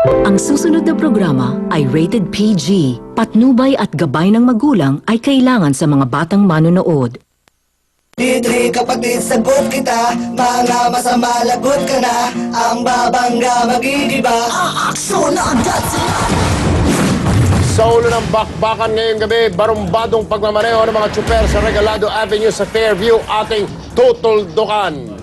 Ang susunod na programa ay rated PG. Patnubay at gabay ng magulang ay kailangan sa mga batang manonood. Litri kapatid, sagot kita. Mga masama, lagot ka na. Ang babangga, magigiba. Ang aksyon na agad sila. Sa ulo ng bakbakan ngayong gabi, barumbadong pagmamaneho ng mga tsuper sa Regalado Avenue sa Fairview, ating tutuldukan.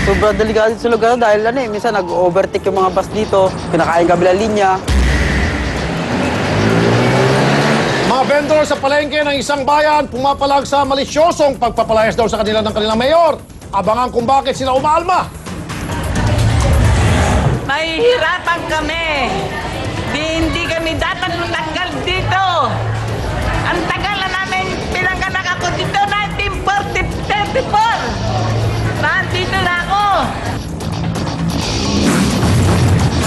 Sobrang delikado sa lugar dahil minsan nag-overtake yung mga bus dito, pinakain kabilang linya. Mga vendor sa palengke ng isang bayan pumapalag sa malisyosong pagpapalayas daw sa kanila ng kanilang mayor. Abangan kung bakit sila umaalma. Mahihirapan kami. Hindi kami dapat matanggal dito. Ang tagal na namin pinanganak ako dito, 1934. Nandito na ako.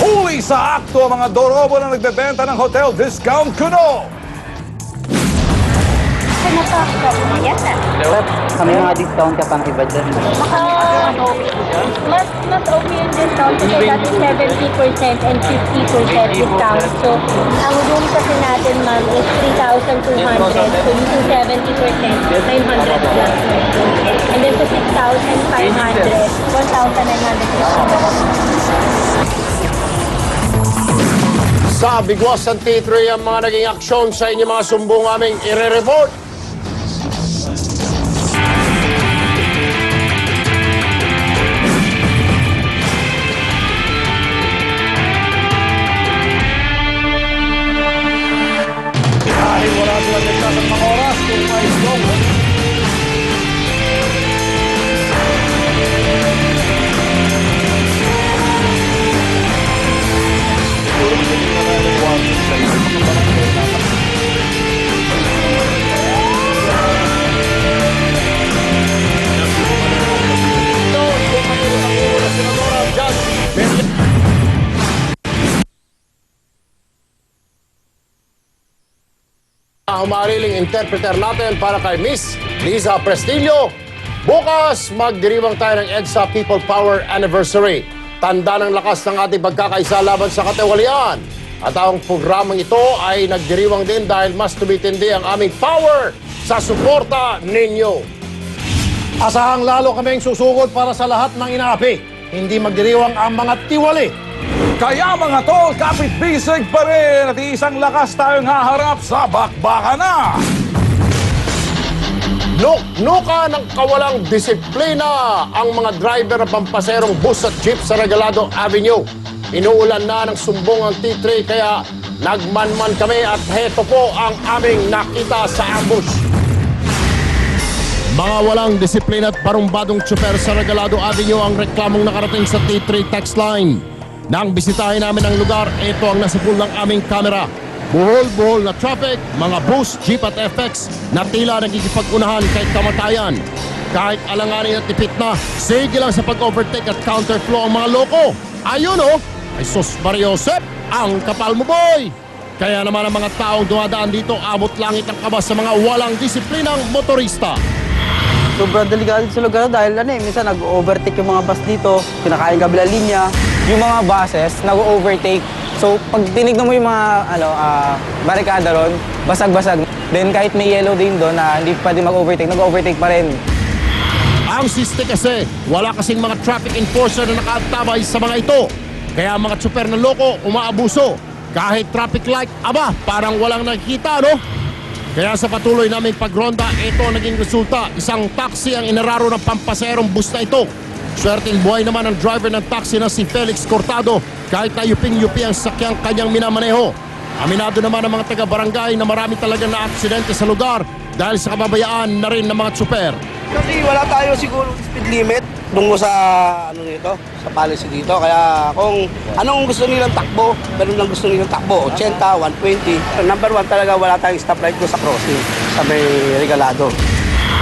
Huli sa akto ang mga dorobo na nagbebenta ng hotel discount kuno. Sir, kami mga discount ka pang iba dyan. Mas okay yung discount kasi dati 70% and 50% discount. So, ang room kasi natin, ma'am, is 3,200. So, yung 70%, 900 plus. And then sa 6,500, 1,900. Sa Bigwasan T3 ang mga naging aksyon sa inyong mga sumbong aming ire-report. Dahil wala silang nagkasang mga oras kung may slow. Umariling interpreter natin para kay Miss Liza Prestillo. Bukas, magdiriwang tayo ng EDSA People Power Anniversary. Tanda ng lakas ng ating pagkakaisa laban sa katiwalian. At ang programang ito ay nagdiriwang din dahil mas tumitindi ang aming power sa suporta ninyo. Asahang lalo kaming susugod para sa lahat ng inaapi. Hindi magdiriwang ang mga tiwali. Kaya mga tol, kapit-bisig pa rin at isang lakas tayong haharap sa bakbakan na. Nuknuka ng kawalang disiplina ang mga driver ng pampaserong bus at jeep sa Regalado Avenue. Inuulan na ng sumbong ang T3 kaya nagmanman kami at heto po ang aming nakita sa ambush. Mga walang disiplina at barumbadong tsuper sa Regalado Avenue ang reklamong nakarating sa T3 text line. Nang bisitahin namin ang lugar, ito ang nasa pool ng aming kamera. Buhol-buhol na traffic, mga bus, jeep at FX na tila nagkikipag-unahan kahit kamatayan. Kahit alanganin at tipit na, sige lang sa pag-overtake at counterflow ang mga loko. Ayun oh, ay sus Mariosep, ang kapal mo boy! Kaya naman ang mga taong dumadaan dito, abot langit ang kaba sa mga walang disiplinang motorista. Sobrang delikado sa lugar dahil minsan nag-overtake yung mga bus dito, pinakain kabilang linya. Yung mga buses nag-overtake. So, pag tinignan mo yung mga barikada ron, basag-basag. Then kahit may yellow din doon na hindi pwede mag-overtake, nag-overtake pa rin. Ang siste kasi, wala kasing mga traffic enforcer na nakatabay sa mga ito. Kaya mga tsuper na loko, umaabuso. Kahit traffic light, aba, parang walang nakikita, no? Kaya sa patuloy naming pagronda, ito ang naging resulta. Isang taxi ang inararo ng pampaserong bus na ito. Swerteng buhay naman ang driver ng taxi na si Felix Cortado kahit na yuping-yupi ang sakyang kanyang minamaneho. Aminado naman ang mga taga-barangay na marami talaga na aksidente sa lugar dahil sa kababayaan na rin ng mga tsuper. Kasi wala tayo siguro speed limit dungo sa dito, sa policy dito. Kaya kung anong gusto nilang takbo, meron lang gusto nilang takbo, 80, 120. Number one talaga, wala tayong stoplight ko sa crossing sa may Regalado.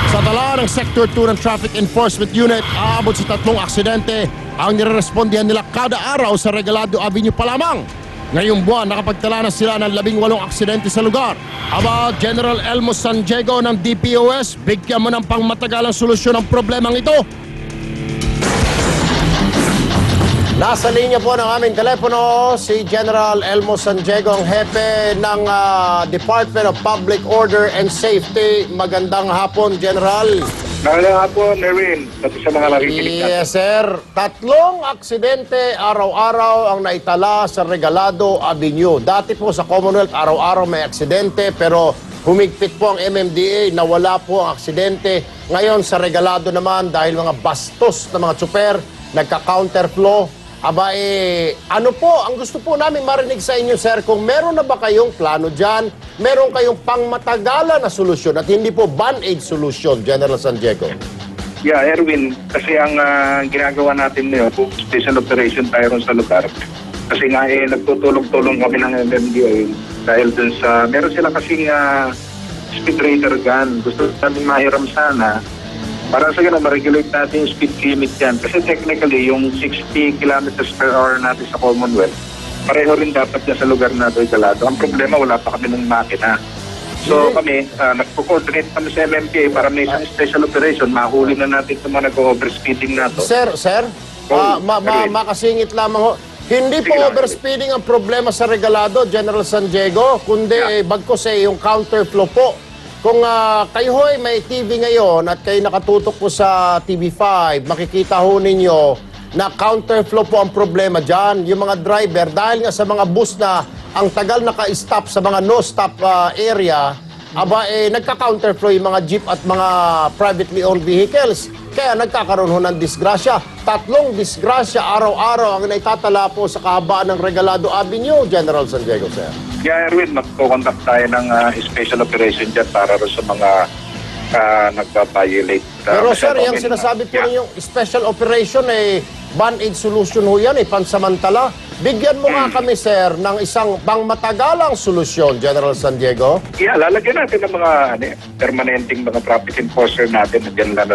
Sa tala ng Sector 2 ng Traffic Enforcement Unit, aabot sa 3 aksidente ang nirerespondihan nila kada araw sa Regalado Avenue pa lamang. Ngayong buwan, nakapagtala na sila ng 18 aksidente sa lugar. Aba, General Elmo San Diego ng DPOS, bigyan mo ng pangmatagalang solusyon ang problemang ito. Nasa linya po ng aming telepono si General Elmo San Diego, ang hepe ng Department of Public Order and Safety. Magandang hapon, General. Magandang hapon, Erwin, pati sa mga nakikinig natin. Yes, sir. 3 aksidente araw-araw ang naitala sa Regalado Avenue. Dati po sa Commonwealth, araw-araw may aksidente, pero humigpit po ang MMDA na wala po ang aksidente. Ngayon sa Regalado naman, dahil mga bastos na mga tsuper, nagka-counterflow. Aba ano po, ang gusto po namin marinig sa inyo, sir, kung meron na ba kayong plano dyan, meron kayong pangmatagalan na solusyon at hindi po band-aid solution, General San Diego. Yeah, Erwin, kasi ang ginagawa natin ngayon, special operation tayo ron sa lugar. Kasi nga nagtutulong-tulong kami ng MMDA dahil dun sa, meron sila kasing speed radar gun. Gusto namin mahiram sana. Para sa ganun, ma-regulate natin yung speed limit yan. Kasi technically, yung 60 kilometers per hour natin sa Commonwealth, pareho rin dapat yan sa lugar na Regalado. Ang problema, wala pa kami ng makina. So kami, nagpo-coordinate kami sa MMPA para may isang special operation, mahuli na natin itong mga nag-overspeeding na to. Sir, makasingit lamang ho. Hindi po Sige lang, overspeeding ang problema sa Regalado, General San Diego, kundi bagkos yung counterflow po. Kung kayo ho'y may TV ngayon at kayo nakatutok po sa TV5, makikita ho ninyo na counterflow po ang problema dyan. Yung mga driver, dahil nga sa mga bus na ang tagal naka-stop sa mga no-stop area, nagka-counterflow yung mga jeep at mga privately owned vehicles. Kaya nagkakaroon ho ng disgrasya. 3 disgrasya araw-araw ang naitatala po sa kahabaan ng Regalado Avenue, General San Diego, sir. Yeah, Erwin, magpo-conduct tayo ng special operation dyan para sa mga nagpa-violate. Pero sir, yung sinasabi po ninyong special operation band-aid solution ho yan, pansamantala. Bigyan mo nga kami, sir, ng isang pangmatagalang solusyon, General San Diego. Yeah, lalagyan natin ng mga permanenteng mga traffic enforcer natin na dyan lang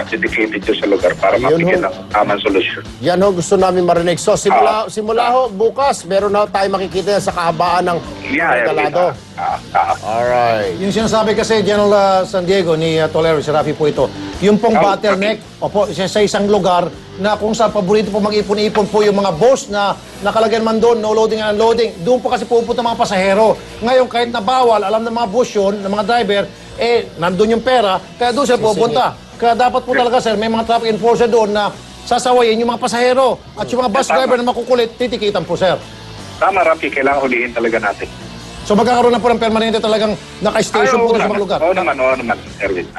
dedicated dyan sa lugar para mabigyan ng tamang solusyon. Yan ho, gusto namin marinig. So, simula ho, bukas, meron na tayo makikita yan sa kahabaan ng Regalado. Alright. Yung sinasabi kasi, General San Diego, ni Tolero, si Rafi po ito, yung pong bottleneck, sa isang lugar na kung saan paborito po mag-ipon-ipon po yung mga boss na nakalagyan man doon, no loading and unloading, doon po kasi pupunta mga pasahero. Ngayon, kahit na bawal, alam ng mga boss yun, ng mga driver, nandun yung pera, kaya doon sila pupunta. Kaya dapat po talaga, sir, may mga traffic enforcer doon na sasawayin yung mga pasahero at yung mga bus driver na makukulit, titikitan po, sir. Tama, Rafi, kailangan hulihin talaga natin. So magkakaroon na po ng permanente talagang naka-station po sa mga lugar. Oo naman, Erwin.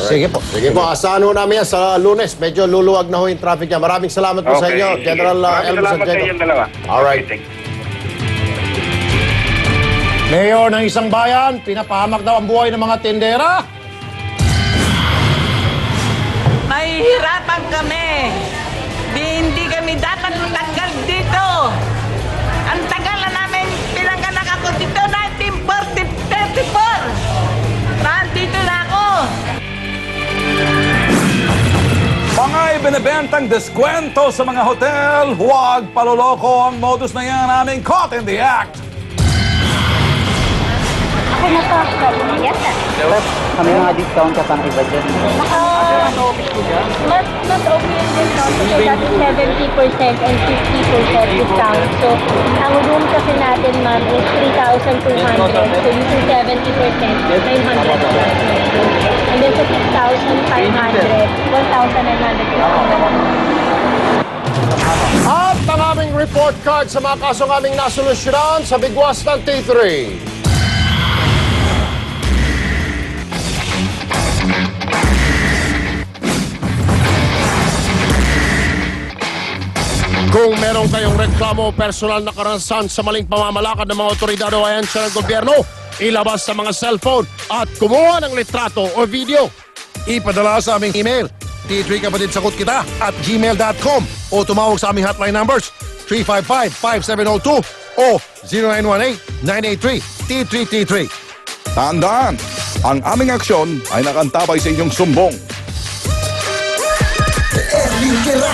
Sige po. Sige po, asahan ho namin yan sa Lunes. Medyo luluwag na ho yung traffic niya. Maraming salamat po sa inyo, General Elmo San Salamat sa Diego. inyong dalawa. Alright. Okay, Mayor ng isang bayan, pinapahamak daw ang buhay ng mga tindera. Mahihirapan kami. Hindi kami dapat matanggal dito. Ang tagal na namin pinanganak ako dito, 1934. Nandito na ako. Mga ibinibentang deskwento sa mga hotel, huwag paloloko ang modus na yan aming caught in the act. Ako na pa, yes sir. Kami mga discount ka pang iba dyan. Mas okay yung discount kasi dati 70% and 50% discount. So, ang room kasi natin ma'am is 3,200. So, using 70%, 900 plus. And then sa 6,500, 1,900. At ang aming report card sa mga kasong aming nasolusyonan sa bigwas ng T3. Kung meron kayong reklamo o personal na karanasan sa maling pamamalakad ng mga otoridad o ahensya ng gobyerno, ilabas sa mga cellphone at kumuha ng litrato o video. Ipadala sa aming email, t3kapatidsagutkita@gmail.com o tumawag sa aming hotline numbers 355-5702 o 0918-983-T3T3. Tandaan, ang aming aksyon ay nakantabay sa inyong sumbong. Erwin Guerra,